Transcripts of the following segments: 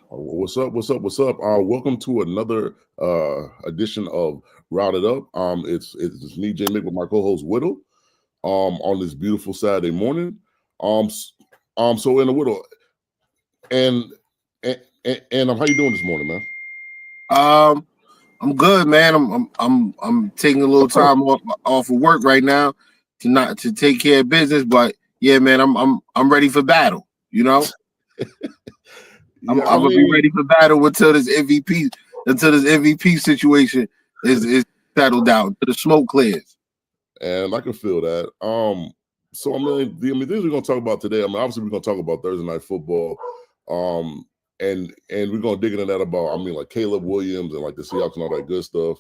What's up? What's up? What's up? Welcome to another edition of Routed Up. It's me, JMIK, with my co-host Whittle. On this beautiful Saturday morning. So in the Whittle, and how you doing this morning, man? I'm good, man. I'm taking a little time off of work right now to take care of business, but yeah, man, I'm ready for battle. You know, I'm gonna be ready for battle until this MVP situation is settled down, until the smoke clears. And I can feel that. So the things we're gonna talk about today. Obviously we're gonna talk about Thursday night football. And we're gonna dig into that about like Caleb Williams and like the Seahawks and all that good stuff.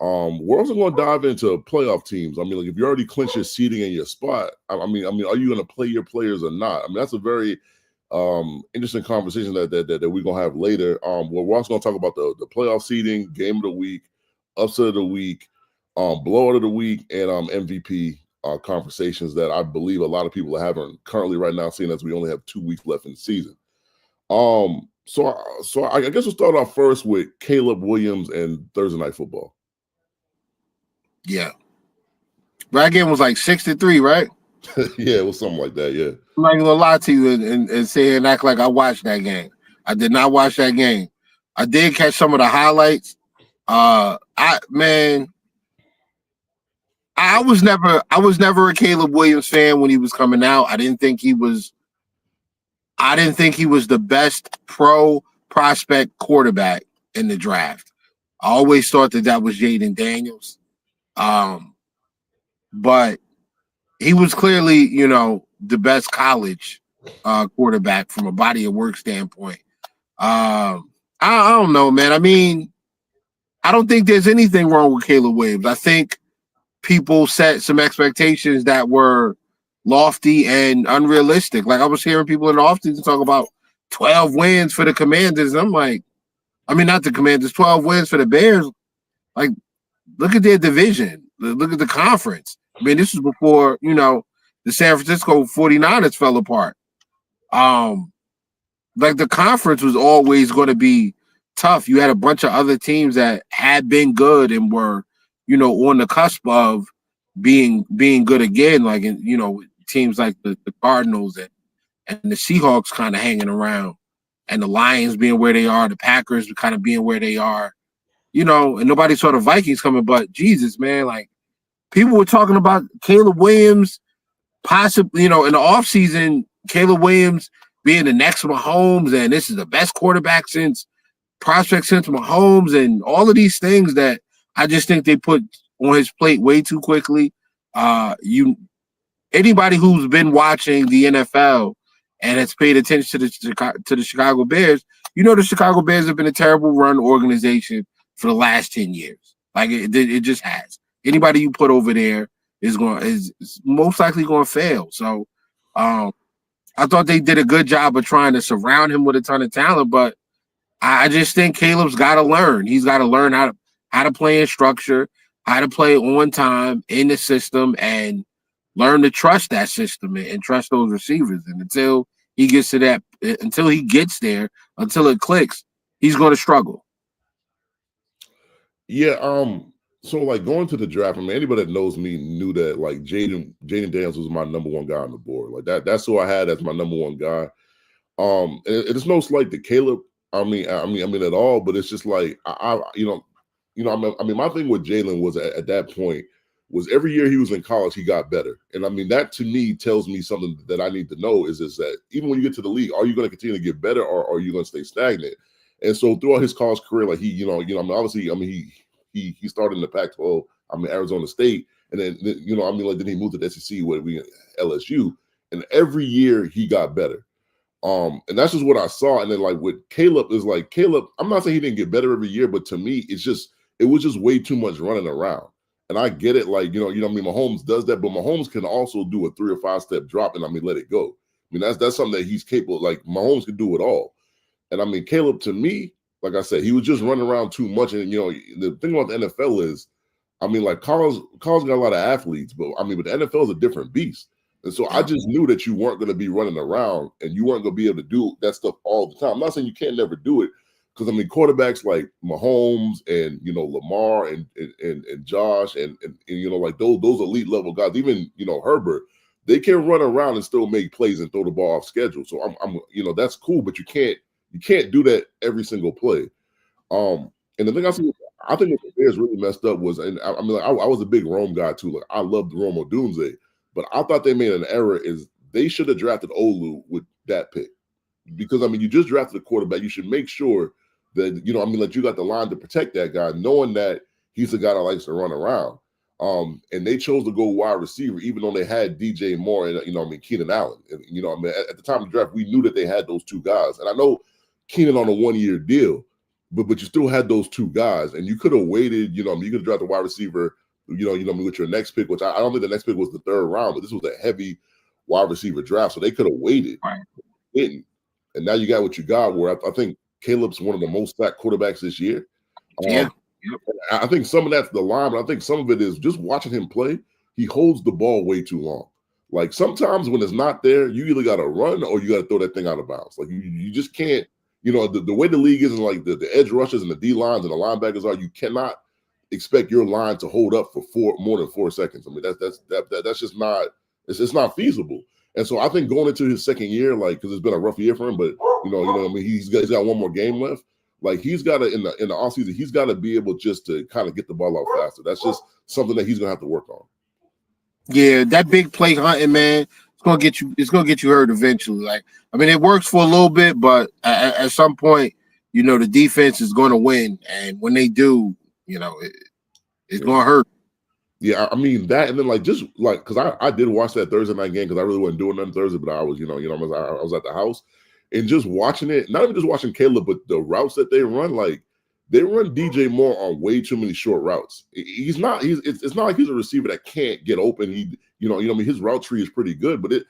We're also gonna dive into playoff teams. Like if you already clinched your seating in your spot, are you gonna play your players or not? That's a very interesting conversation that we're gonna have later. We're also gonna talk about the playoff seeding, game of the week, upset of the week, blowout of the week, and MVP conversations that I believe a lot of people are having currently right now, seeing as we only have 2 weeks left in the season. So I guess we'll start off first with Caleb Williams and Thursday night football. Yeah, that game was like 6-3, right? Yeah, it was something like that. Yeah, I'm not gonna lie to you and say and act like I watched that game. I did not watch that game. I did catch some of the highlights. I was never a Caleb Williams fan when he was coming out. I didn't think he was the best pro prospect quarterback in the draft. I always thought that was Jaden Daniels. But he was clearly, the best college quarterback from a body of work standpoint. I don't know, man. I don't think there's anything wrong with Caleb Williams. I think people set some expectations that were lofty and unrealistic. Like I was hearing people in the offseason talk about 12 wins for the Commanders. I'm like, not the Commanders, 12 wins for the Bears. Like, look at their division. Look at the conference. This was before, the San Francisco 49ers fell apart. Like the conference was always going to be tough. You had a bunch of other teams that had been good and were, on the cusp of being good again. Like, teams like the Cardinals and the Seahawks kind of hanging around, and the Lions being where they are, the Packers kind of being where they are, and nobody saw the Vikings coming. But Jesus, man, like people were talking about Caleb Williams possibly, in the offseason, Caleb Williams being the next Mahomes, and this is the best quarterback prospect since Mahomes, and all of these things that I just think they put on his plate way too quickly. Anybody who's been watching the NFL and has paid attention to the Chicago Bears, the Chicago Bears have been a terrible run organization for the last 10 years. Like it just has. Anybody you put over there is most likely going to fail. So I thought they did a good job of trying to surround him with a ton of talent, but I just think Caleb's got to learn. He's got to learn how to play in structure, how to play on time in the system, and learn to trust that system and trust those receivers. And until he gets there, until it clicks, he's going to struggle. Yeah. So like going to the draft, anybody that knows me knew that like Jaden Daniels was my number one guy on the board. Like that's who I had as my number one guy. It's no slight to Caleb. At all, but it's just like my thing with Jalen was at that point was every year he was in college, he got better. And that to me tells me something that I need to know is that even when you get to the league, are you going to continue to get better or are you going to stay stagnant? And so throughout his college career, like he started in the Pac-12, Arizona State, and then then he moved to the SEC where we LSU, and every year he got better. And that's just what I saw. And then like with Caleb is like Caleb, I'm not saying he didn't get better every year, but to me, it was just way too much running around. And I get it, like, Mahomes does that, but Mahomes can also do a 3 or 5 step drop and let it go. That's something that he's capable of. Like Mahomes can do it all. And Caleb, to me, like I said, he was just running around too much. And the thing about the NFL is, like college got a lot of athletes, but the NFL is a different beast. And so I just knew that you weren't going to be running around and you weren't going to be able to do that stuff all the time. I'm not saying you can't never do it, because I mean quarterbacks like Mahomes and Lamar and Josh and like those elite level guys, even Herbert, they can run around and still make plays and throw the ball off schedule. So I'm that's cool, but you can't do that every single play. And the thing I think the Bears really messed up was, and I was a big Rome guy too. Like I loved Rome Odunze. But I thought they made an error. Is they should have drafted Olu with that pick, because I mean you just drafted a quarterback. You should make sure that like you got the line to protect that guy, knowing that he's a guy that likes to run around. And they chose to go wide receiver, even though they had DJ Moore and Keenan Allen. And at the time of the draft, we knew that they had those two guys. And I know Keenan on a 1-year deal, but you still had those two guys, and you could have waited. You could have drafted a wide receiver. With your next pick, which I don't think the next pick was the 3rd round, but this was a heavy wide receiver draft, so they could have waited. Right. Didn't. And now you got what you got, where I think Caleb's one of the most sacked quarterbacks this year. Yeah. I think some of that's the line, but I think some of it is just watching him play. He holds the ball way too long. Like sometimes when it's not there, you either got to run or you got to throw that thing out of bounds. Like you just can't, the way the league is, and like the edge rushers and the D lines and the linebackers are, you cannot expect your line to hold up for more than 4 seconds. I mean, that's just not, it's not feasible. And so I think going into his 2nd year, like, because it's been a rough year for him, but he's got one more game left. Like he's got to in the offseason, he's got to be able just to kind of get the ball out faster. That's just something that he's gonna have to work on. Yeah, that big play hunting, man, it's gonna get you hurt eventually. Like, I mean, it works for a little bit, but at some point, the defense is going to win, and when they do, it's going to hurt. Yeah, I mean that, and then because I did watch that Thursday night game because I really wasn't doing nothing Thursday, but I was, I was at the house and just watching it. Not even just watching Caleb, but the routes that they run. Like they run DJ Moore on way too many short routes. It's not like he's a receiver that can't get open. His route tree is pretty good, but the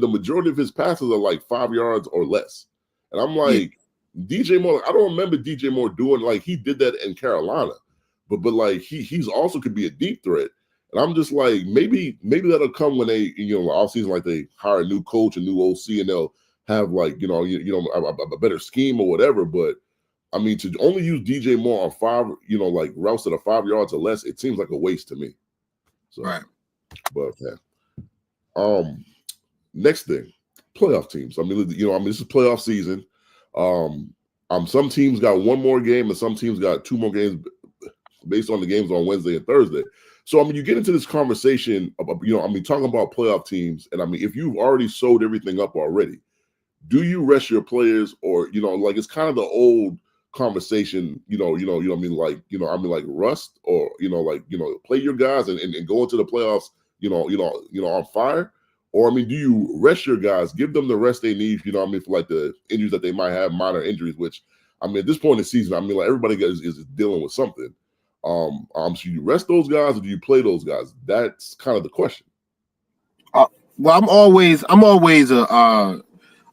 majority of his passes are like 5 yards or less. And I'm like, DJ Moore. I don't remember DJ Moore doing he did that in Carolina. But like he's also could be a deep threat, and I'm just like maybe that'll come when they off season, like they hire a new coach, a new OC, and they'll have a better scheme or whatever. But I mean, to only use DJ Moore on 5 routes that are 5 yards or less, it seems like a waste to me. So, right. But next thing, playoff teams. I mean, this is playoff season. Some teams got one more game, and some teams got 2 more games, based on the games on Wednesday and Thursday. So, I mean, you get into this conversation about, talking about playoff teams. And I mean, if you've already sold everything up already, do you rest your players, or, it's kind of the old conversation, like rust, or, play your guys and go into the playoffs, on fire? Or, I mean, do you rest your guys, give them the rest they need, for like the injuries that they might have, minor injuries, which, I mean, at this point in the season, everybody is dealing with something. So you rest those guys or do you play those guys? That's kind of the question. Well, I'm always a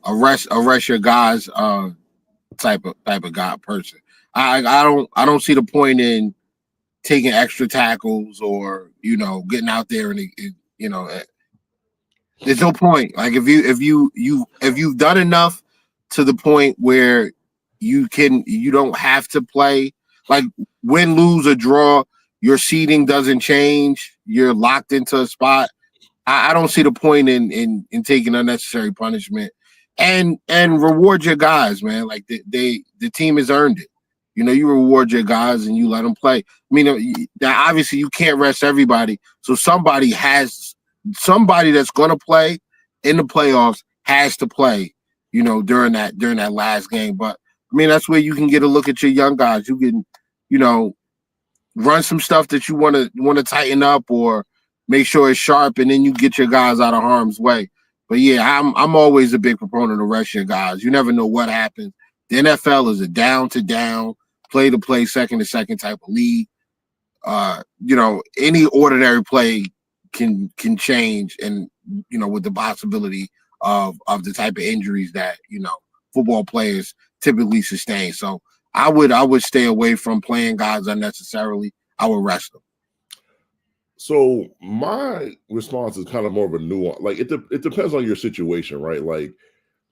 rest your guys type of guy person. I don't see the point in taking extra tackles or getting out there and there's no point. Like if you've done enough to the point where you don't have to play. Like win, lose, or draw, your seeding doesn't change. You're locked into a spot. I don't see the point in taking unnecessary punishment and reward your guys, man. Like the team has earned it. You reward your guys and you let them play. I mean, obviously you can't rest everybody. So somebody that's going to play in the playoffs has to play, during that last game. But I mean, that's where you can get a look at your young guys. You can, run some stuff that you want to tighten up or make sure it's sharp, and then you get your guys out of harm's way. But yeah, I'm always a big proponent of rest your guys. You never know what happens. The NFL is a down to down, play to play, second to second type of league. Any ordinary play can change, and with the possibility of the type of injuries that football players typically sustain. So I would stay away from playing guys unnecessarily. I would rest them. So my response is kind of more of a nuance. Like it depends on your situation, right? Like,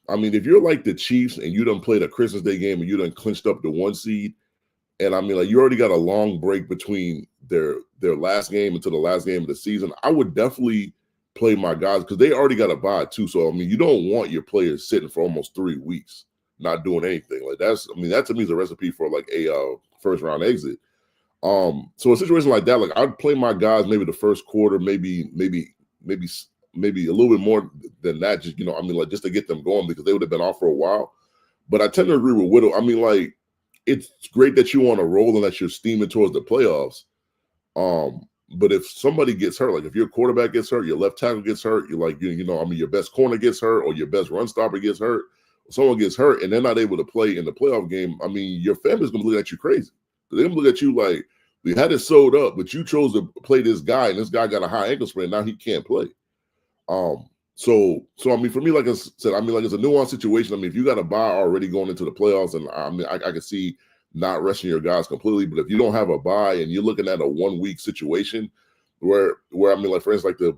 I mean, if you're like the Chiefs and you done played a Christmas Day game and you done clinched up the 1 seed, and I mean, like you already got a long break between their last game until the last game of the season, I would definitely play my guys because they already got a bye too. So I mean, you don't want your players sitting for almost 3 weeks not doing anything. Like that to me is a recipe for like a first round exit. So a situation like that, like I'd play my guys maybe the first quarter, maybe a little bit more than that, just I mean, like just to get them going because they would have been off for a while. But I tend to agree with Whittle. I mean, like it's great that you on a roll and that you're steaming towards the playoffs. But if somebody gets hurt, like if your quarterback gets hurt, your left tackle gets hurt, you're like, I mean, your best corner gets hurt or your best run stopper gets hurt, someone gets hurt and they're not able to play in the playoff game, I mean, your family's gonna look at you crazy. They're gonna look at you like we had it sewed up, but you chose to play this guy, and this guy got a high ankle sprain. Now he can't play. So I mean, for me, like I said, I mean, like it's a nuanced situation. I mean, if you got a bye already going into the playoffs, and I mean, I can see not resting your guys completely, but if you don't have a bye and you're looking at a 1 week situation where I mean, like for instance, like I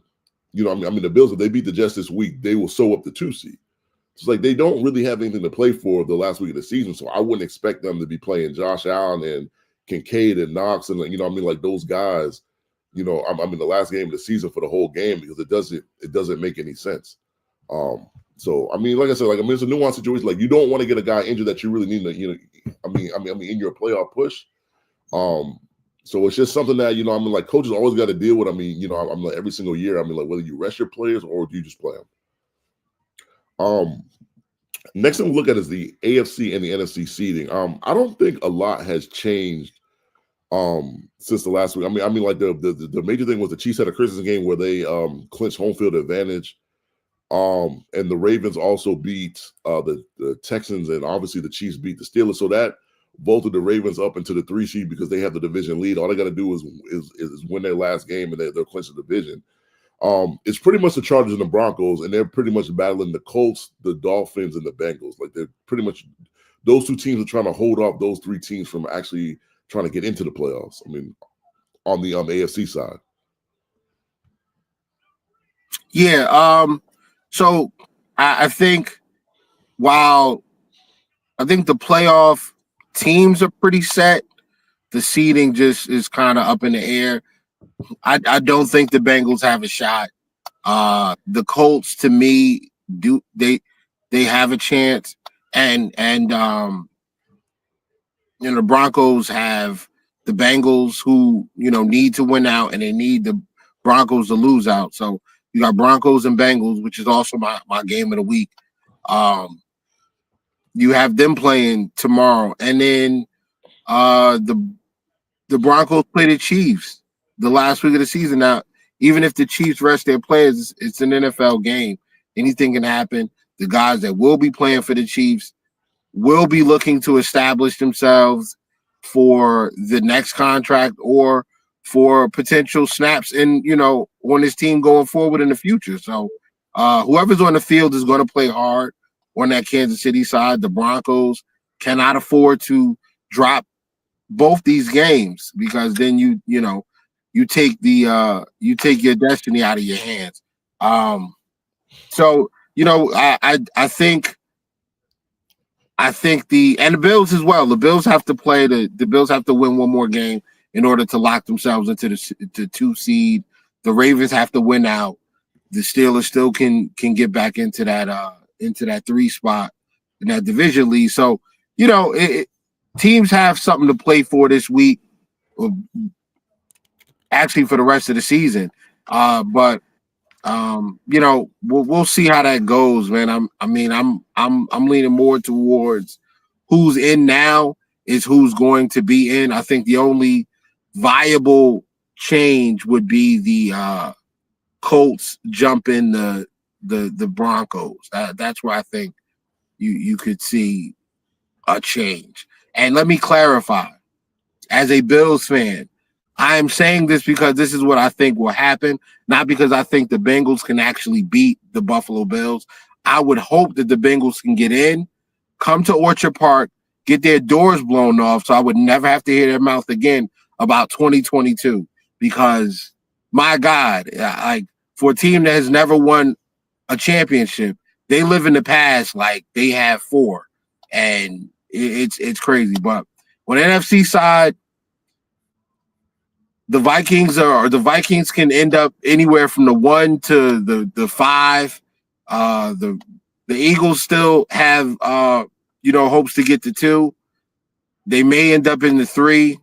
mean, the Bills, if they beat the Jets this week, they will sew up the 2 seed. It's like they don't really have anything to play for the last week of the season, so I wouldn't expect them to be playing Josh Allen and Kincaid and Knox and I mean, like those guys. I mean, the last game of the season for the whole game because it doesn't make any sense. So I mean, like I said, like I mean, it's a nuanced situation. Like you don't want to get a guy injured that you really need to, I mean, in your playoff push. So it's just something that I mean, like coaches always got to deal with. I mean, I'm like every single year. I mean, like whether you rest your players or do you just play them. Next thing we look at is the AFC and the NFC seeding. I don't think a lot has changed since the last week. I mean, like the major thing was the Chiefs had a Christmas game where they clinched home field advantage. And the Ravens also beat the Texans, and obviously the Chiefs beat the Steelers. So that vaulted the Ravens up into the 3 seed because they have the division lead. All they got to do is win their last game, and they'll clinch the division. It's pretty much the Chargers and the Broncos, and they're pretty much battling the Colts, the Dolphins, and the Bengals. Like they're pretty much those 2 teams are trying to hold off those 3 teams from actually trying to get into the playoffs. I mean, on the AFC side. Yeah. So I think while I think the playoff teams are pretty set, the seeding just is kind of up in the air. I don't think the Bengals have a shot. The Colts, to me, they have a chance, and the Broncos have the Bengals who need to win out, and they need the Broncos to lose out. So you got Broncos and Bengals, which is also my game of the week. You have them playing tomorrow, and then the Broncos play the Chiefs the last week of the season. Now, even if the Chiefs rest their players, it's an NFL game. Anything can happen. The guys that will be playing for the Chiefs will be looking to establish themselves for the next contract or for potential snaps in, on this team going forward in the future. So whoever's on the field is going to play hard on that Kansas City side. The Broncos cannot afford to drop both these games because then you take your destiny out of your hands. So I think the Bills as well. The Bills have to play the Bills have to win one more game in order to lock themselves into the 2 seed. The Ravens have to win out. The Steelers still can get back into that 3 spot in that division lead. So teams have something to play for this week, actually for the rest of the season. But we'll see how that goes, man. I'm leaning more towards who's in now is who's going to be in. I think the only viable change would be the Colts jumping the Broncos. That's where I think you could see a change. And let me clarify, as a Bills fan, I am saying this because this is what I think will happen, not because I think the Bengals can actually beat the Buffalo Bills. I would hope that the Bengals can get in, come to Orchard Park, get their doors blown off so I would never have to hear their mouth again about 2022 because my God, like for a team that has never won a championship, they live in the past like they have 4, and it's crazy. But on the NFC side, the Vikings can end up anywhere from the 1 to the 5. The Eagles still have hopes to get to 2. They may end up in the 3.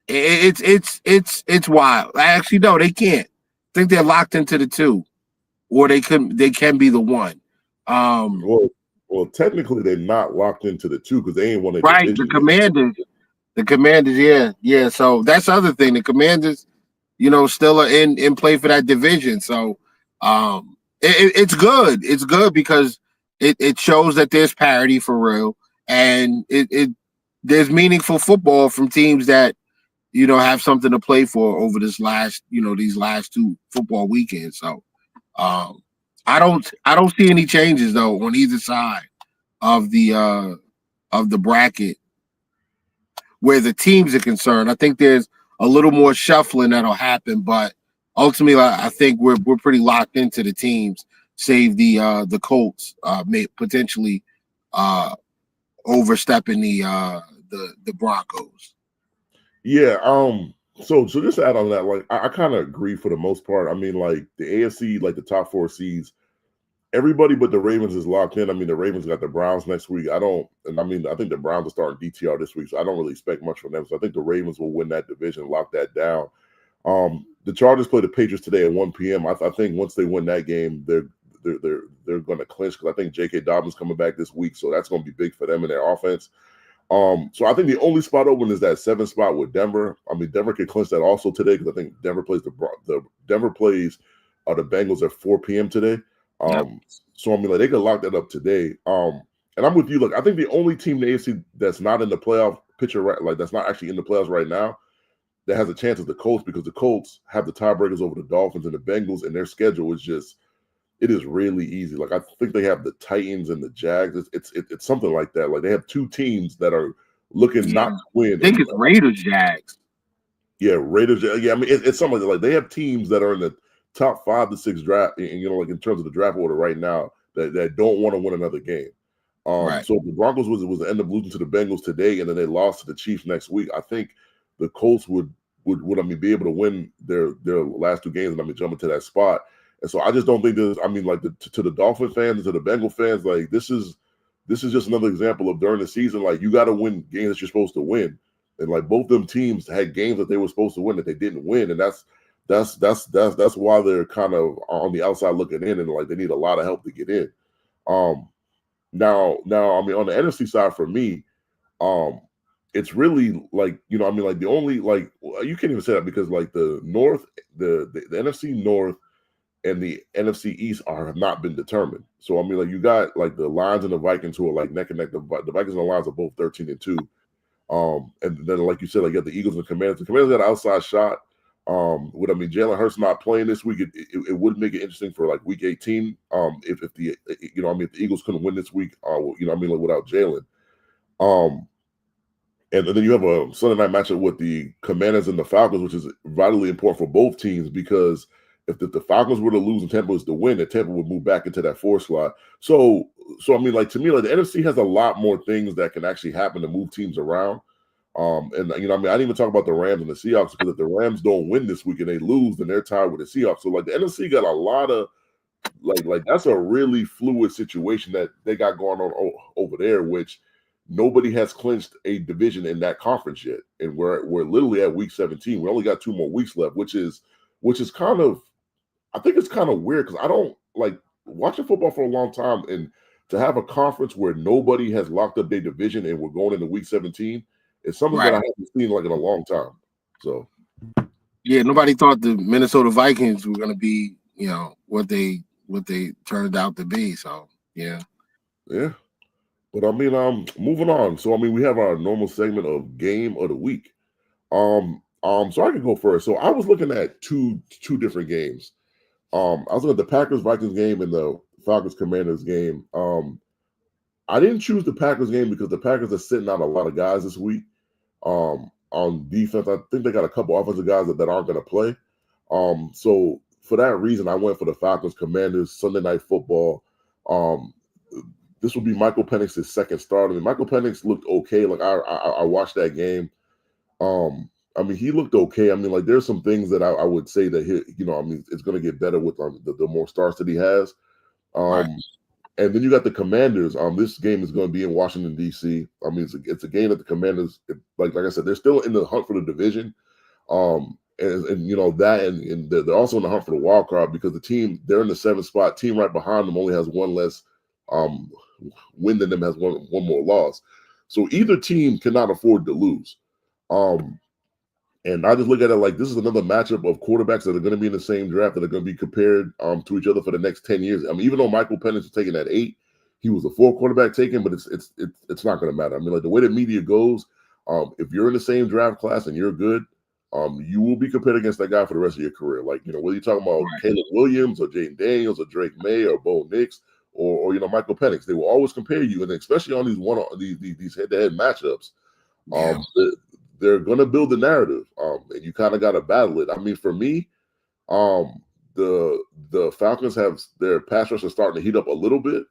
It's wild. Actually, no, they can't. I think they're locked into the 2, or they can be the 1. Well, technically they're not locked into the 2 because they ain't won a Right, division. the Commanders, yeah. So that's the other thing. The Commanders, still are in play for that division. So it's good. It's good because it shows that there's parity for real, and there's meaningful football from teams that have something to play for over these last 2 football weekends. So I don't see any changes though on either side of the bracket where the teams are concerned. I think there's a little more shuffling that'll happen, but ultimately I think we're pretty locked into the teams, save the Colts may potentially overstepping the Broncos. Yeah. So just to add on that, like I kind of agree for the most part. I mean, like the AFC, like the top 4 seeds, everybody but the Ravens is locked in. I mean, the Ravens got the Browns next week. I think the Browns are starting DTR this week, so I don't really expect much from them. So I think the Ravens will win that division, lock that down. The Chargers play the Patriots today at 1 p.m. I think once they win that game, they're going to clinch because I think J.K. Dobbins coming back this week, so that's going to be big for them in their offense. So I think the only spot open is that 7th spot with Denver. I mean, Denver can clinch that also today because I think Denver plays the Bengals at 4 p.m. today. Yep. So I mean, like they could lock that up today. And I'm with you. Look, I think the only team in the AFC that's not in the playoff picture, right, like that's not actually in the playoffs right now, that has a chance is the Colts because the Colts have the tiebreakers over the Dolphins and the Bengals, and their schedule is really easy. Like I think they have the Titans and the Jags. It's something like that. Like they have 2 teams that are looking not to win. I think it's Raiders, Jags. Yeah, Raiders. Yeah, I mean it's something like that. Like they have teams that are in the top 5 to 6 draft, and like in terms of the draft order right now, that don't want to win another game. Right. So if the Broncos was to end up losing to the Bengals today, and then they lost to the Chiefs next week, I think the Colts would be able to win their last 2 games and jump into that spot. And so I just don't think there's, to the Dolphin fans and to the Bengal fans, like this is just another example of during the season, like you got to win games that you're supposed to win. And like both them teams had games that they were supposed to win that they didn't win, and that's why they're kind of on the outside looking in, and like they need a lot of help to get in. Now, I mean, on the NFC side for me, it's really like like the only like you can't even say that because like the North, the NFC North and the NFC East have not been determined. So I mean, like you got like the Lions and the Vikings who are like neck and neck. The Vikings and the Lions are both 13-2. And then like you said, like you got the Eagles and the Commanders. The Commanders got an outside shot. Jalen Hurts not playing this week, it would make it interesting for like week 18. If the if the Eagles couldn't win this week, like without Jalen. And then you have a Sunday night matchup with the Commanders and the Falcons, which is vitally important for both teams because if the Falcons were to lose and Tampa was to win, then Tampa would move back into that 4 slot. So I mean, like to me, like the NFC has a lot more things that can actually happen to move teams around. And I didn't even talk about the Rams and the Seahawks because if the Rams don't win this week and they lose, then they're tied with the Seahawks. So like the NFC got a lot of like that's a really fluid situation that they got going on over there, which nobody has clinched a division in that conference yet. And we're literally at week 17. We only got 2 more weeks left, which is kind of, I think it's kind of weird because I don't like watching football for a long time, and to have a conference where nobody has locked up their division and we're going into week 17. It's something that I haven't seen like in a long time. So, yeah, nobody thought the Minnesota Vikings were going to be, what they turned out to be. So, yeah. But I mean, moving on. So, I mean, we have our normal segment of game of the week. So I can go first. So I was looking at two different games. I was looking at the Packers Vikings game and the Falcons Commanders game. I didn't choose the Packers game because the Packers are sitting out a lot of guys this week. On defense, I think they got a couple offensive guys that aren't going to play. So for that reason, I went for the Falcons Commanders Sunday Night Football. This will be Michael Penix's second start. I mean, Michael Penix looked okay. Like I watched that game. I mean, he looked okay. I mean, like there's some things that I would say that I mean, it's going to get better with the more starts that he has. Right. And then you got the Commanders. This game is going to be in Washington D.C. I mean, it's a game that the Commanders, like I said, they're still in the hunt for the division. And you know that, and they're also in the hunt for the wild card because they're in the 7th spot. Team right behind them only has one less win than them, has one more loss. So either team cannot afford to lose. And I just look at it like this is another matchup of quarterbacks that are going to be in the same draft that are going to be compared to each other for the next 10 years. I mean, even though Michael Penix was taken at 8, he was a 4 quarterback taken, but it's not going to matter. I mean, like the way the media goes, if you're in the same draft class and you're good, you will be compared against that guy for the rest of your career. Like, whether you're talking about Caleb Williams or Jaden Daniels or Drake May or Bo Nix or Michael Penix, they will always compare you, and especially on these head-to-head matchups. They're going to build the narrative, and you kind of got to battle it. I mean, for me, the Falcons have their pass rush is starting to heat up a little bit,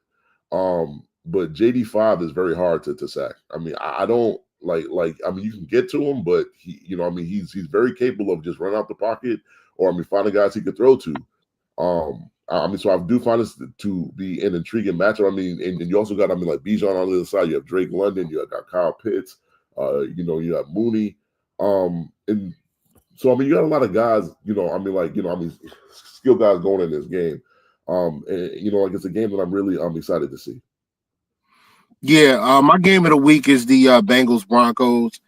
but JD5 is very hard to sack. I mean, I don't like. I mean, you can get to him, but I mean, he's very capable of just running out the pocket, or I mean, finding guys he could throw to. I mean, so I do find this to be an intriguing matchup. I mean, and you also got, I mean, like Bijan on the other side. You have Drake London. You got Kyle Pitts. You have Mooney. And so I mean, you got a lot of guys. I mean, skill guys going in this game. And like it's a game that I'm excited to see. Yeah, my game of the week is the Bengals Broncos.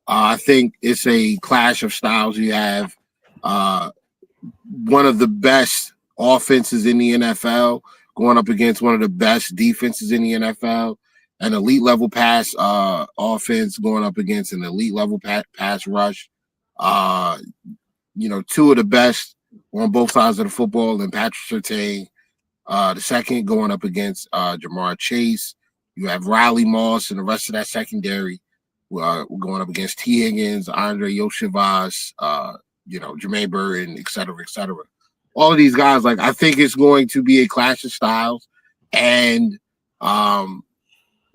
I think it's a clash of styles. You have one of the best offenses in the NFL going up against one of the best defenses in the NFL, an elite level pass offense going up against an elite level pass rush. Two of the best on both sides of the football, and Patrick Surtain, the second, going up against Jamar Chase. You have Riley Moss and the rest of that secondary going up against T. Higgins, Andre Yoshivas, Jermaine Burton, et cetera, et cetera. All of these guys, like, I think it's going to be a clash of styles. And, we're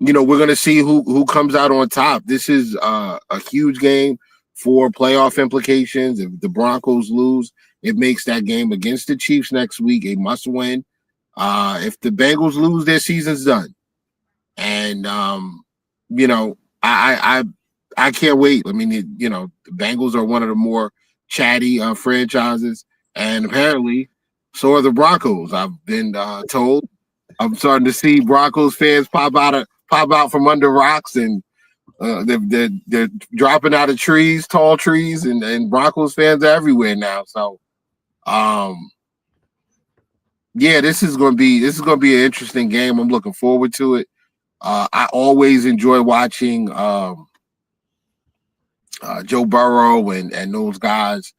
going to see who comes out on top. This is a huge game for playoff implications. If the Broncos lose, it makes that game against the Chiefs next week a must-win. If the Bengals lose, their season's done. And, I can't wait. I mean, the Bengals are one of the more chatty franchises, and apparently so are the Broncos. I've been told. I'm starting to see Broncos fans pop out from under rocks, and they're dropping out of trees, tall trees, and Broncos fans are everywhere now. So, this is going to be an interesting game. I'm looking forward to it. I always enjoy watching Joe Burrow and those guys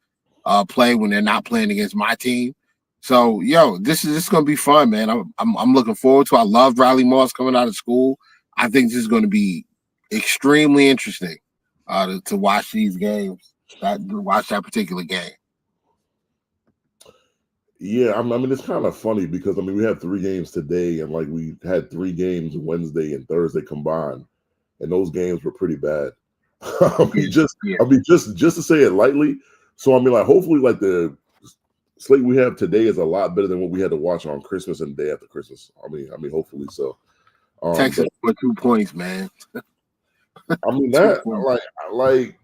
play when they're not playing against my team. So, this is going to be fun, man. I'm looking forward to it. I love Riley Moss coming out of school. I think this is going to be extremely interesting to watch these games, watch that particular game. Yeah, I mean, it's kind of funny because, I mean, we had 3 games today, and, like, we had 3 games Wednesday and Thursday combined, and those games were pretty bad. I mean, just to say it lightly. So, I mean, like, hopefully, like, the slate we have today is a lot better than what we had to watch on Christmas and the day after Christmas. I mean, hopefully so. Texas for 2 points, man. I mean, that, like,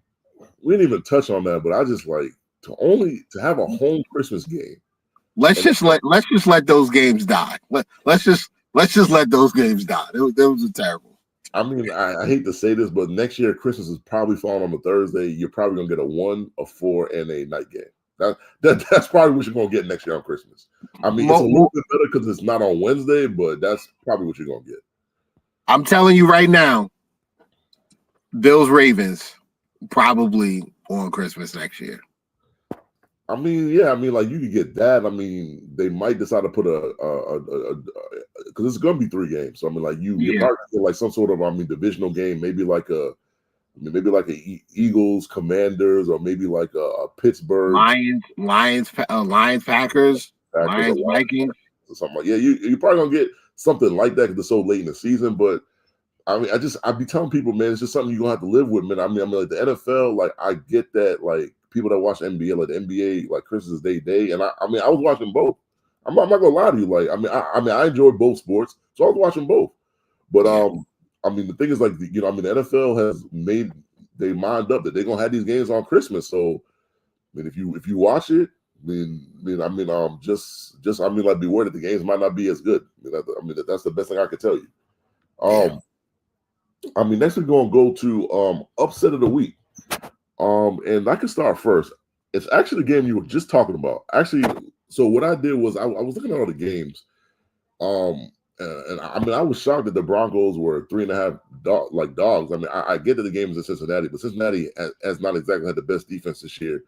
we didn't even touch on that, but I just, like, to have a home Christmas game. Let's just let those games die. Let's just let those games die. It was terrible. I mean, I hate to say this, but next year Christmas is probably falling on a Thursday. You're probably gonna get a 1, a 4, and a night game. That's probably what you're gonna get next year on Christmas. I mean, it's a little bit better because it's not on Wednesday, but that's probably what you're gonna get. I'm telling you right now, Bills Ravens probably on Christmas next year. I mean, yeah, I mean, like you could get that. I mean, they might decide to put because it's gonna be 3 games. So I mean, like you're probably gonna get like some sort of divisional game, maybe like a I mean, maybe like a Eagles, Commanders, or maybe like a Pittsburgh, Lions, Packers, Lions, Vikings, or something like. Yeah, you're probably gonna get something like that because it's so late in the season. But I mean, I'd be telling people, man, it's just something you're gonna have to live with, man. I mean, like the NFL, like I get that, like people that watch NBA, like the NBA, like Christmas Day, and I mean, I was watching both. I'm not gonna lie to you, like I mean, I enjoy both sports, so I was watching both. But I mean, the thing is, like, you know, I mean, the NFL has made they mind up that they're gonna have these games on Christmas. So, I mean, if you watch it, just I mean, like, be worried that the games might not be as good. I mean, that's the best thing I could tell you. I mean, next we're gonna go to upset of the week. And I can start first. It's actually the game you were just talking about. Actually, so what I did was I was looking at all the games. And I mean, I was shocked that the Broncos were 3.5 dogs. I mean, I get that the game is in Cincinnati, but Cincinnati has not exactly had the best defense this year.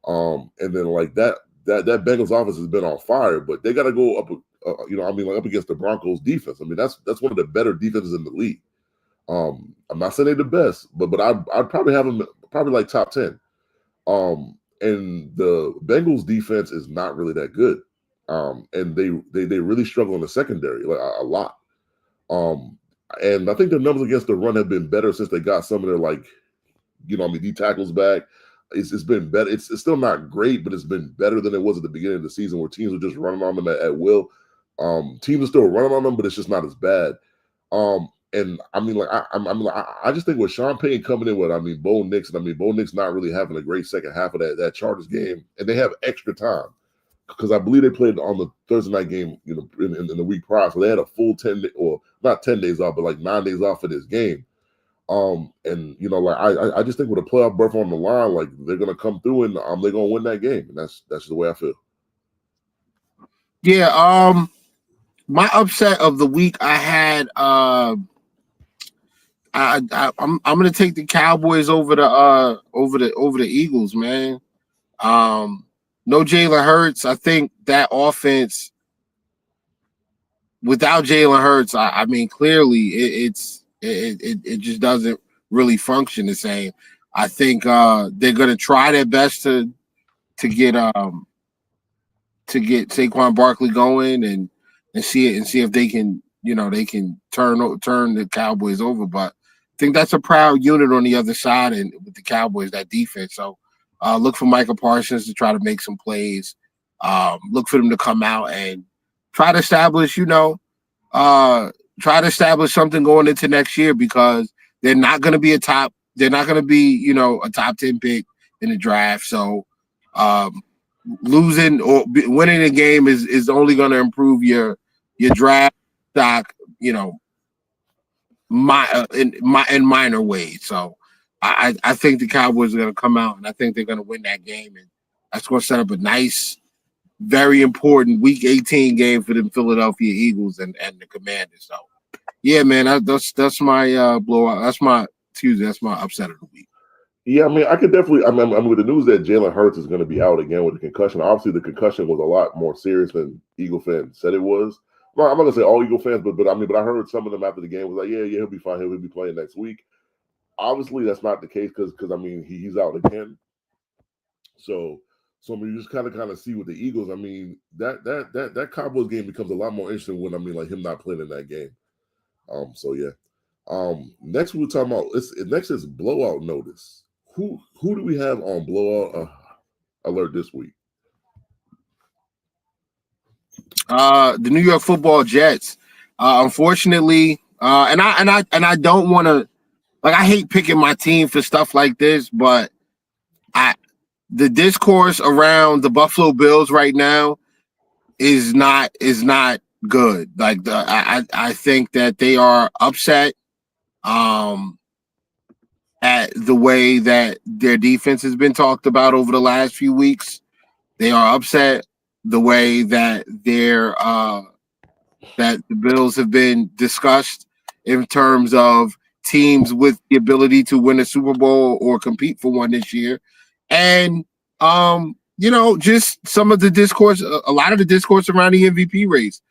And then like that Bengals offense has been on fire, but they got to go up, up against the Broncos defense. I mean, that's one of the better defenses in the league. I'm not saying they're the best, but I'd probably have them like top 10. And the Bengals defense is not really that good. And they really struggle in the secondary like a lot. And I think their numbers against the run have been better since they got some of their D tackles back. It's been better. It's still not great, but it's been better than it was at the beginning of the season where teams were just running on them at will. Teams are still running on them, but it's just not as bad. And I mean, like I just think with Sean Payton coming in with Bo Nix, and Bo Nix not really having a great second half of that Chargers game, and they have extra time because I believe they played on the Thursday night game, in the week prior, so they had a full 10 or not 10 days off, but like 9 days off for this game. And I just think with a playoff berth on the line, like they're gonna come through and they're gonna win that game, and that's the way I feel. Yeah. My upset of the week, I had I'm gonna take the Cowboys over the Eagles, man. No Jalen Hurts. I think that offense without Jalen Hurts, I mean, clearly it just doesn't really function the same. I think they're gonna try their best to get Saquon Barkley going and see if they can turn the Cowboys over. But I think that's a proud unit on the other side and with the Cowboys, that defense. So look for Micah Parsons to try to make some plays. Look for them to come out and try to establish something going into next year, because they're not going to be a top 10 pick in the draft. So losing or winning a game is only going to improve your draft stock, in minor ways. So I think the Cowboys are going to come out, and I think they're going to win that game, and that's going to set up a nice, very important Week 18 game for the Philadelphia Eagles and the Commanders. So yeah, man, that's my blowout. That's my upset of the week. Yeah, I mean, I could definitely. I mean, with the news that Jalen Hurts is going to be out again with a concussion. Obviously, the concussion was a lot more serious than Eagle fans said it was. Well, I'm not gonna say all Eagle fans, but I heard some of them after the game was like, yeah, he'll be fine. He'll be playing next week. Obviously, that's not the case because I mean he's out again. So I mean, you just kind of see with the Eagles. I mean that Cowboys game becomes a lot more interesting when like him not playing in that game. So yeah. Next we're talking about next is blowout notice. Who do we have on blowout alert this week? The New York Football Jets. Unfortunately, and I don't want to, like, I hate picking my team for stuff like this, but the discourse around the Buffalo Bills right now is not good. Like I think that they are upset at the way that their defense has been talked about over the last few weeks. They are upset the way that that the Bills have been discussed in terms of teams with the ability to win a Super Bowl or compete for one this year. And just some of the discourse, a lot of the discourse around the MVP race.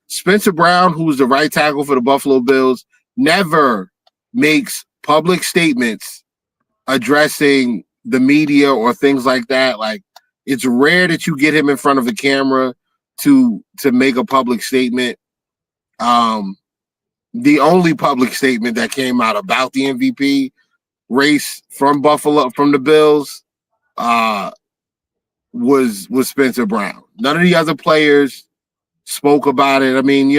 Spencer Brown, who's the right tackle for the Buffalo Bills, never makes public statements addressing the media or things like that. Like, it's rare that you get him in front of a camera to make a public statement. The only public statement that came out about the MVP race from Buffalo, from the Bills, was Spencer Brown. None of the other players spoke about it. I mean,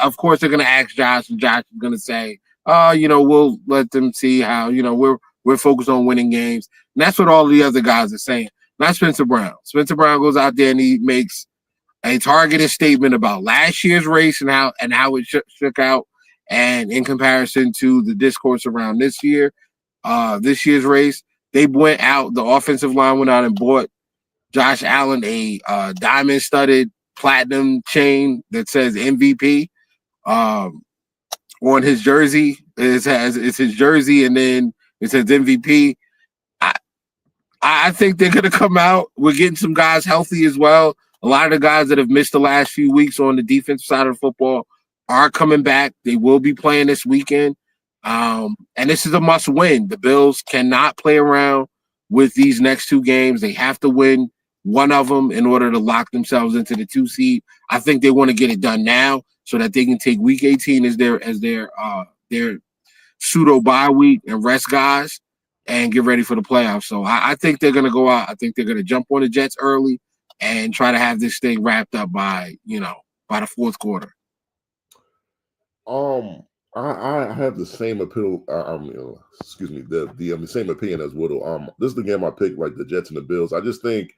of course they're going to ask Josh, and Josh is going to say, we'll let them see how, we're focused on winning games. And that's what all the other guys are saying. Not Spencer Brown. Spencer Brown goes out there and he makes a targeted statement about last year's race and how it shook out, and in comparison to the discourse around this year's race. They went out, the offensive line went out and bought Josh Allen a diamond-studded platinum chain that says MVP on his jersey. It's his jersey, and then it says MVP. I think they're going to come out. We're getting some guys healthy as well. A lot of the guys that have missed the last few weeks on the defensive side of the football are coming back. They will be playing this weekend. And this is a must win. The Bills cannot play around with these next two games. They have to win one of them in order to lock themselves into the 2 seed. I think they want to get it done now so that they can take week 18 as their pseudo bye week and rest guys and get ready for the playoffs. So I think they're going to go out. I think they're going to jump on the Jets early and try to have this thing wrapped up by the fourth quarter. I have the same opinion. The same opinion as Whittle. This is the game I picked, like the Jets and the Bills. I just think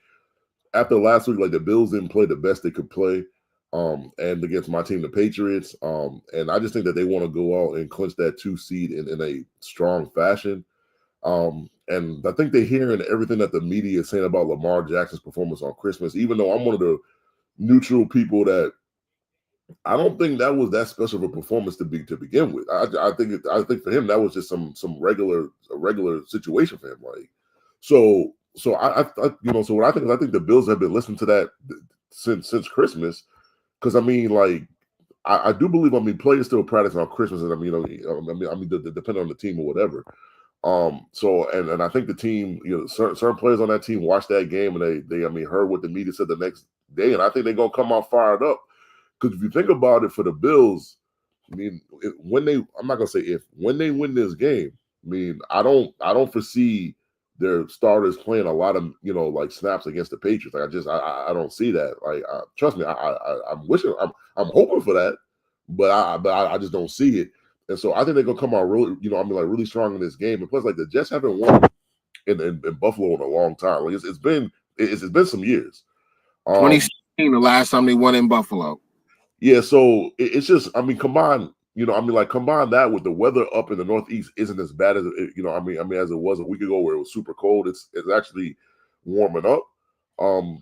after last week, like the Bills didn't play the best they could play, and against my team, the Patriots. And I just think that they want to go out and clinch that 2 seed in a strong fashion. And I think they're hearing everything that the media is saying about Lamar Jackson's performance on Christmas, even though I'm one of the neutral people that I don't think that was that special of a performance to begin with. I think for him that was just some regular situation for him. Like, so what I think is I think the Bills have been listening to that since Christmas, because I mean, like, I do believe players still practice on Christmas, and depending on the team or whatever. So I think the team, certain players on that team watched that game and they heard what the media said the next day, and I think they're gonna come out fired up. Because if you think about it, for the Bills, when they win this game, I don't foresee their starters playing a lot of like snaps against the Patriots. Like I don't see that. Like trust me, I'm hoping for that, but I just don't see it. And so I think they're gonna come out really, really strong in this game. And plus, like, the Jets haven't won in Buffalo in a long time. Like it's been some years. 2016, the last time they won in Buffalo. Yeah, so it's just, combine that with the weather up in the Northeast isn't as bad as as it was a week ago where it was super cold. It's actually warming up.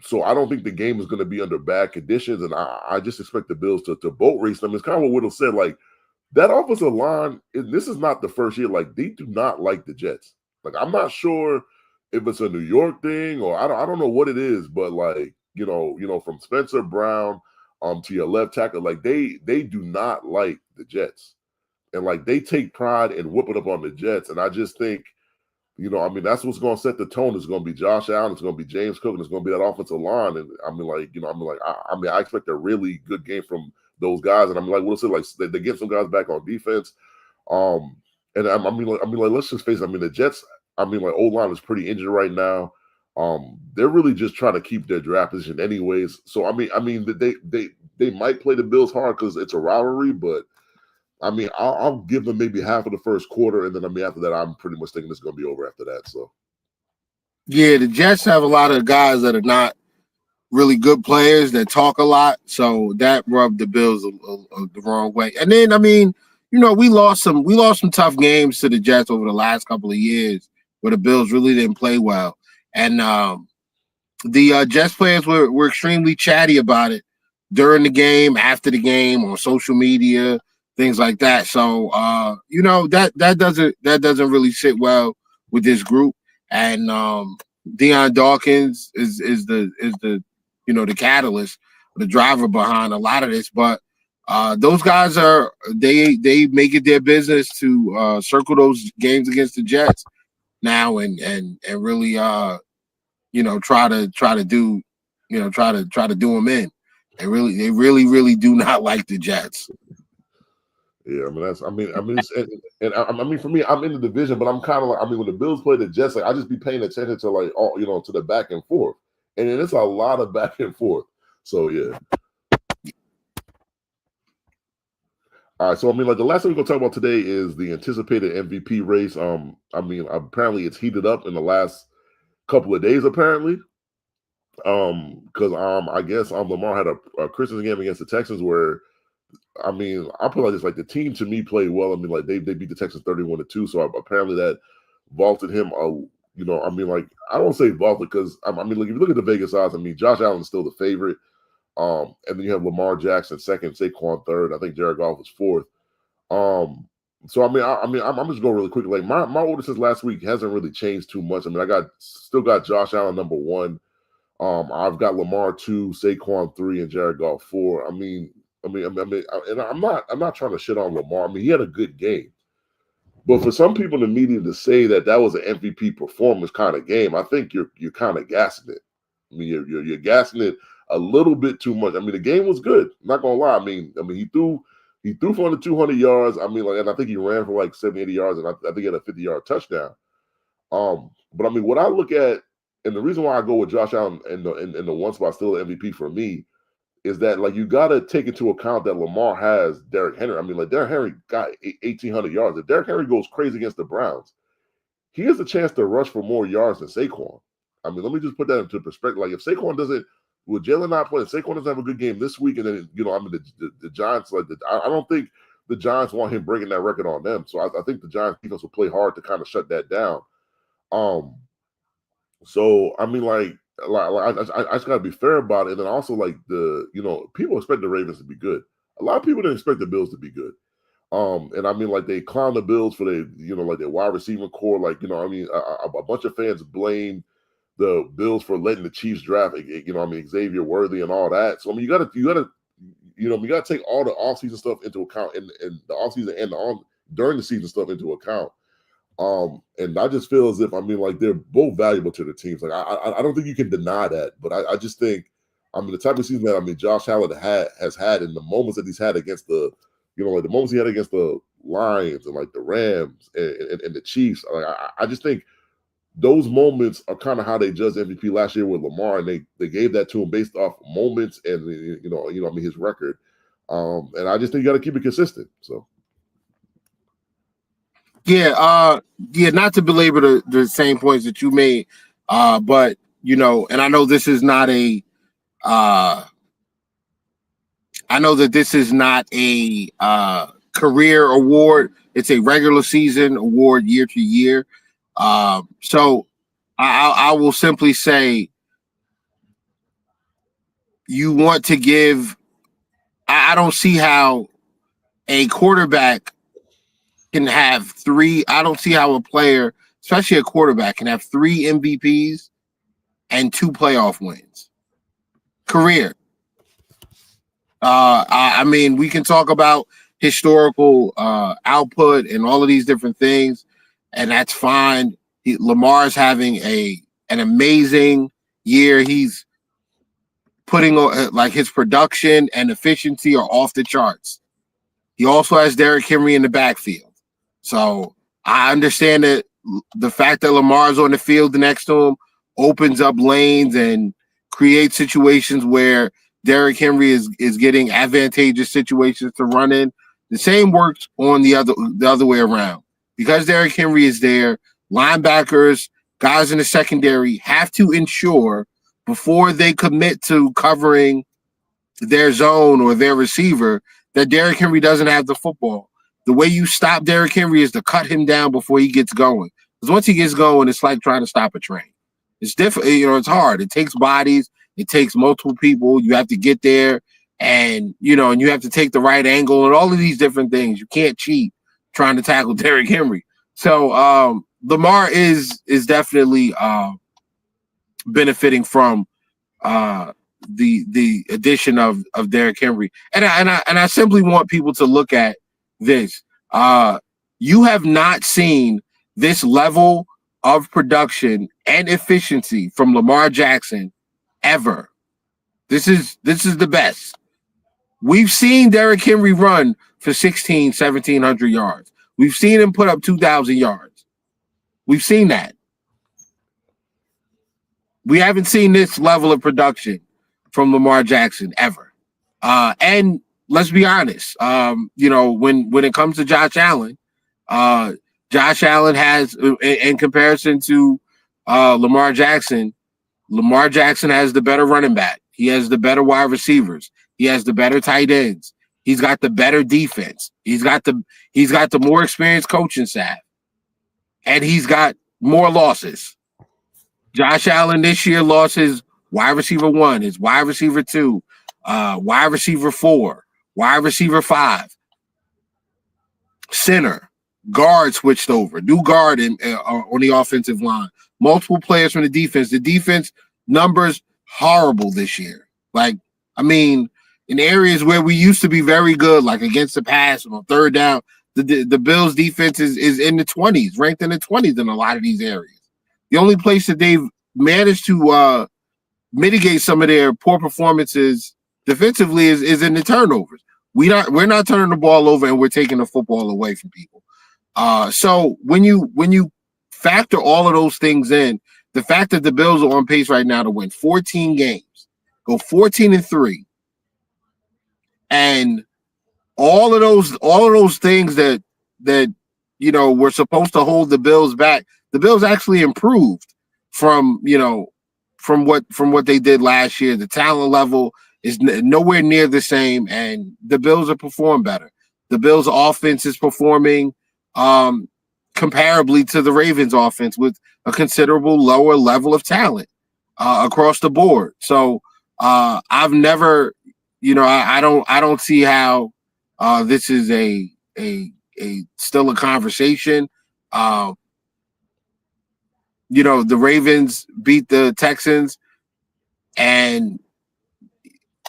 So I don't think the game is going to be under bad conditions, and I just expect the Bills to boat race them. It's kind of what Whittle said, like, that offensive line, this is not the first year. Like, they do not like the Jets. Like, I'm not sure if it's a New York thing or I don't know what it is, but like, from Spencer Brown to your left tackle, like they do not like the Jets. And like they take pride in whooping up on the Jets. And I just think, that's what's going to set the tone. It's going to be Josh Allen, it's going to be James Cook, and it's going to be that offensive line. And I expect a really good game from those guys. And we'll say, like, they get some guys back on defense. Let's just face it. The Jets, O-line is pretty injured right now. They're really just trying to keep their draft position anyways. So they might play the Bills hard because it's a rivalry, but I'll give them maybe half of the first quarter, and then after that, I'm pretty much thinking it's going to be over after that. So yeah, the Jets have a lot of guys that are not really good players that talk a lot, so that rubbed the Bills the wrong way. And then we lost some tough games to the Jets over the last couple of years where the Bills really didn't play well. And the Jets players were extremely chatty about it during the game, after the game, on social media, things like that. So that doesn't really sit well with this group. And Deion Dawkins is the catalyst, the driver behind a lot of this. But Those guys they make it their business to circle those games against the Jets now and really try to do do them in. They really do not like the Jets. Yeah, I mean, for me, I'm in the division, but I'm kind of like, I mean, when the Bills play the Jets, like I just be paying attention to like all, to the back and forth, and then it's a lot of back and forth. So yeah. All right, so I mean, like the last thing we're gonna talk about today is the anticipated MVP race. I mean, apparently it's heated up in the last couple of days, apparently. Because I guess Lamar had a Christmas game against the Texans where, I mean, I put like this, like the team to me played well. I mean, like they beat the Texans 31-2, so apparently that vaulted him. I mean, like I don't say vaulted because I mean, like if you look at the Vegas odds, I mean, Josh Allen's still the favorite. And then you have Lamar Jackson second, Saquon third. I think Jared Goff was fourth. So I'm just going really quick. Like my order since last week hasn't really changed too much. I mean, still got Josh Allen number 1. I've got Lamar 2, Saquon 3, and Jared Goff 4. And I'm not trying to shit on Lamar. I mean, he had a good game, but for some people in the media to say that was an MVP performance kind of game, I think you're kind of gassing it. I mean, you're gassing it a little bit too much. I mean, the game was good. I'm not gonna lie. I mean, he threw for under 200 yards. I mean, like, and I think he ran for like 70, 80 yards, and I think he had a 50-yard touchdown. But I mean, what I look at, and the reason why I go with Josh Allen in the one spot, still the MVP for me, is that like you got to take into account that Lamar has Derrick Henry. I mean, like Derrick Henry got 1,800 yards. If Derrick Henry goes crazy against the Browns, he has a chance to rush for more yards than Saquon. I mean, let me just put that into perspective. Like if Saquon doesn't, with Jalen not playing, Saquon doesn't have a good game this week, and then the Giants, like I don't think the Giants want him breaking that record on them. So I think the Giants defense will play hard to kind of shut that down. So I mean, like I just gotta be fair about it. And then also like people expect the Ravens to be good. A lot of people didn't expect the Bills to be good. And I mean, like they clown the Bills for like their wide receiver core. Like, a bunch of fans blame the Bills for letting the Chiefs draft, Xavier Worthy and all that. So I mean, you gotta take all the offseason stuff into account and the offseason and during the season stuff into account. And I just feel as if, I mean, like they're both valuable to the teams. Like I don't think you can deny that, but I just think, I mean, the type of season that Josh Allen has had, and the moments that he's had against the moments he had against the Lions and like the Rams and the Chiefs. Like I just think those moments are kind of how they judged MVP last year with Lamar, and they gave that to him based off moments and his record. And I just think you got to keep it consistent. So. Yeah, not to belabor the same points that you made, but and I know this is not I know that this is not a career award. It's a regular season award year to year. So I will simply say you want to give. I don't see how a quarterback can have 3. I don't see how a player, especially a quarterback, can have 3 MVPs and 2 playoff wins. Career. I mean, we can talk about historical output and all of these different things, and that's fine. Lamar's having an amazing year. He's putting like his production and efficiency are off the charts. He also has Derrick Henry in the backfield. So I understand that the fact that Lamar's on the field next to him opens up lanes and creates situations where Derrick Henry is getting advantageous situations to run in. The same works on the other way around. Because Derrick Henry is there, linebackers, guys in the secondary have to ensure before they commit to covering their zone or their receiver that Derrick Henry doesn't have the football. The way you stop Derrick Henry is to cut him down before he gets going. Because once he gets going, it's like trying to stop a train. It's different. It's hard. It takes bodies. It takes multiple people. You have to get there and you have to take the right angle and all of these different things. You can't cheat trying to tackle Derrick Henry. So Lamar is definitely benefiting from the addition of Derrick Henry. And I simply want people to look at this. You have not seen this level of production and efficiency from Lamar Jackson ever. This is the best. We've seen Derrick Henry run for 1,700 yards. We've seen him put up 2,000 yards. We've seen that. We haven't seen this level of production from Lamar Jackson ever. And let's be honest, when it comes to Josh Allen has, in comparison to Lamar Jackson has the better running back. He has the better wide receivers. He has the better tight ends. He's got the better defense. He's got the more experienced coaching staff. And he's got more losses. Josh Allen this year lost his wide receiver 1, his wide receiver 2, wide receiver 4, wide receiver 5, center, guard switched over, new guard on the offensive line, multiple players from the defense. The defense numbers horrible this year. In areas where we used to be very good, like against the pass or third down, the Bills defense is in the 20s, ranked in the 20s in a lot of these areas. The only place that they've managed to mitigate some of their poor performances defensively is in the turnovers. We're not turning the ball over, and we're taking the football away from people. So when you factor all of those things in, the fact that the Bills are on pace right now to win 14 games, go 14-3, and all of those things that were supposed to hold the Bills back, the Bills actually improved from what they did last year. The talent level is nowhere near the same, and the Bills are performing better. The Bills' offense is performing comparably to the Ravens' offense with a considerable lower level of talent across the board. So I've never, I don't see how this is a still a conversation. The Ravens beat the Texans, and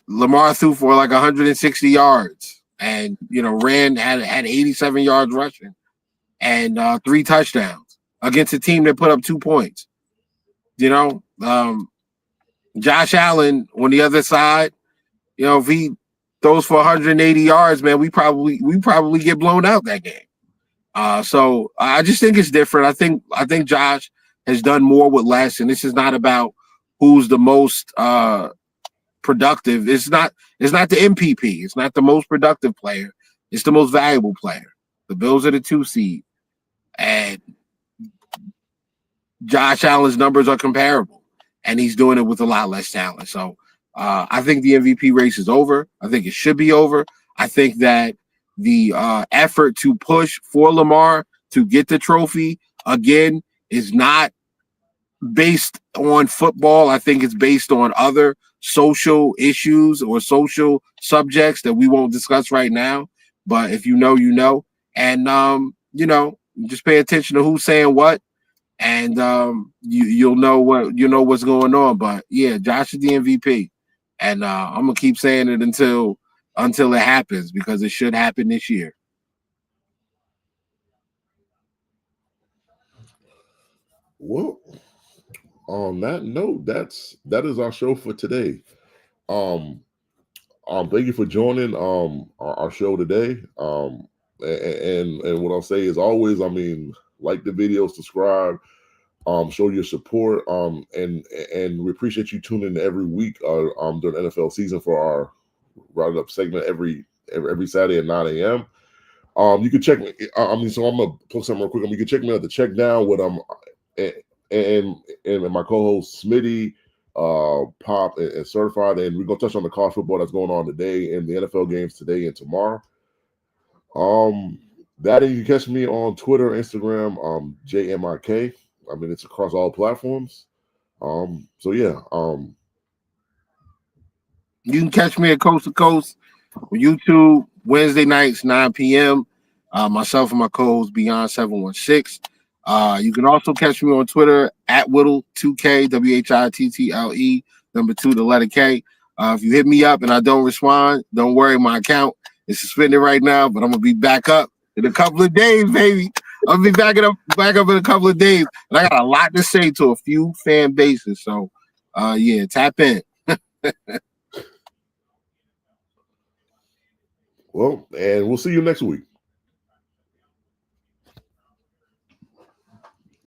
Lamar threw for like 160 yards, and had 87 yards rushing, and 3 touchdowns against a team that put up 2 points. Josh Allen on the other side, if he throws for 180 yards, man, we probably get blown out that game. So I just think it's different. I think Josh has done more with less, and this is not about who's the most productive. It's not the MPP. It's not the most productive player. It's the most valuable player. The Bills are the 2 seed, and Josh Allen's numbers are comparable, and he's doing it with a lot less talent. So I think the MVP race is over. I think it should be over. I think that the effort to push for Lamar to get the trophy again is not based on football. I think it's based on other social issues or social subjects that we won't discuss right now. But if you know, you know. And, just pay attention to who's saying what. And you'll know what's going on. But, yeah, Josh is the MVP. And I'm going to keep saying it until it happens, because it should happen this year. Well, on that note, that is our show for today. Thank you for joining our show today. And what I'll say is always, like the video, subscribe, show your support, and we appreciate you tuning in every week during NFL season for our rounded up segment every Saturday at 9 a.m. You can check me. So I'm gonna plug something real quick. You can check me out the Check Down with and my co-host Smitty, Pop, and Certified, and we're gonna touch on the college football that's going on today and the NFL games today and tomorrow. That you can catch me on Twitter, Instagram, JMIK. It's across all platforms. So yeah. You can catch me at Coast to Coast on YouTube Wednesday nights 9 p.m. Myself and my co-host Beyond 716. You can also catch me on Twitter at Whittle 2K, WHITTLE, number 2, the letter K. If you hit me up and I don't respond, don't worry, my account is suspended right now, but I'm gonna be back up in a couple of days, baby. I'll be back up in a couple of days, and I got a lot to say to a few fan bases. So, yeah, tap in. Well, and we'll see you next week.